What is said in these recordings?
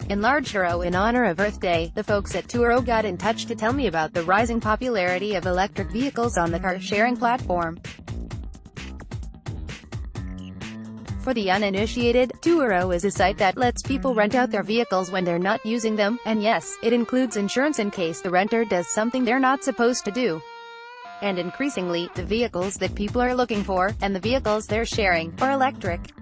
EnlargeTuro in honor of Earth Day, the folks at Turo got in touch to tell me about the rising popularity of electric vehicles on the car-sharing platform. For the uninitiated, Turo is a site that lets people rent out their vehicles when they're not using them, and yes, it includes insurance in case the renter does something they're not supposed to do. And increasingly, the vehicles that people are looking for, and the vehicles they're sharing, are electric.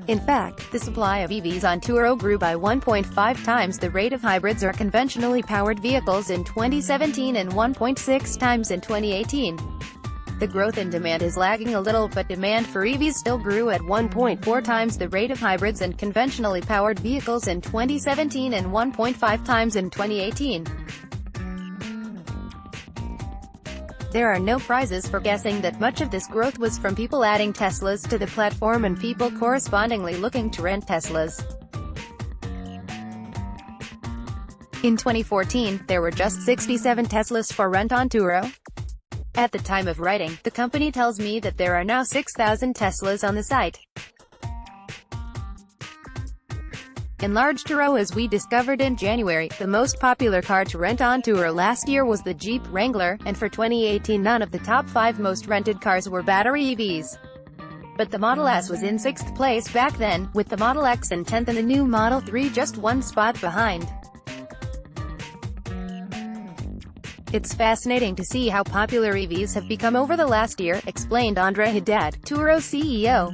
In fact, the supply of EVs on Turo grew by 1.5 times the rate of hybrids or conventionally powered vehicles in 2017 and 1.6 times in 2018. The growth in demand is lagging a little, but demand for EVs still grew at 1.4 times the rate of hybrids and conventionally powered vehicles in 2017 and 1.5 times in 2018. There are no prizes for guessing that much of this growth was from people adding Teslas to the platform and people correspondingly looking to rent Teslas. In 2014, there were just 67 Teslas for rent on Turo. At the time of writing, the company tells me that there are now 6,000 Teslas on the site. EnlargeTuro, as we discovered in January, the most popular car to rent on Turo last year was the Jeep Wrangler, and for 2018 none of the top 5 most rented cars were battery EVs. But the Model S was in 6th place back then, with the Model X in 10th and the new Model 3 just one spot behind. It's fascinating to see how popular EVs have become over the last year, explained Andre Haddad, Turo CEO.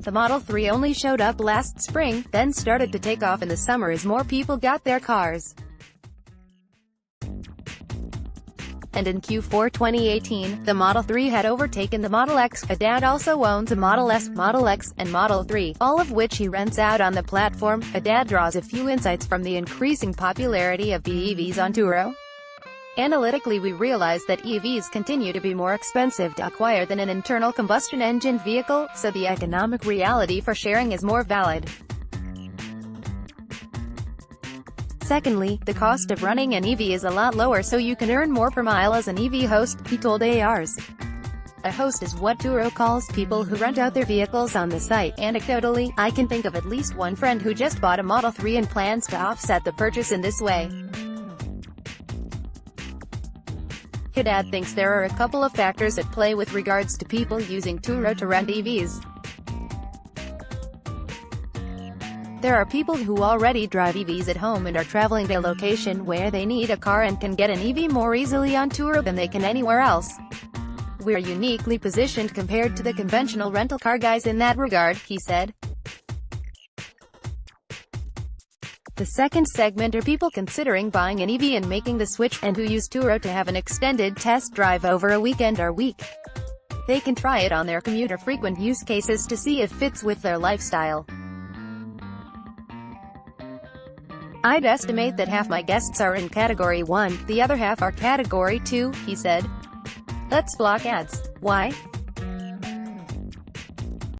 The Model 3 only showed up last spring, then started to take off in the summer as more people got their cars. And in Q4 2018, the Model 3 had overtaken the Model X. Haddad also owns a Model S, Model X, and Model 3, all of which he rents out on the platform. Haddad draws a few insights from the increasing popularity of BEVs on Turo. Analytically, we realize that EVs continue to be more expensive to acquire than an internal combustion engine vehicle, so the economic reality for sharing is more valid. Secondly, the cost of running an EV is a lot lower, so you can earn more per mile as an EV host, he told ARS. A host is what Turo calls people who rent out their vehicles on the site. Anecdotally, I can think of at least one friend who just bought a Model 3 and plans to offset the purchase in this way. Haddad thinks there are a couple of factors at play with regards to people using Turo to rent EVs. There are people who already drive EVs at home and are traveling to a location where they need a car and can get an EV more easily on Turo than they can anywhere else. We're uniquely positioned compared to the conventional rental car guys in that regard, he said. The second segment are people considering buying an EV and making the switch, and who use Turo to have an extended test drive over a weekend or week. They can try it on their commute or frequent use cases to see if it fits with their lifestyle. I'd estimate that half my guests are in Category 1, the other half are Category 2, he said. Let's block ads. Why?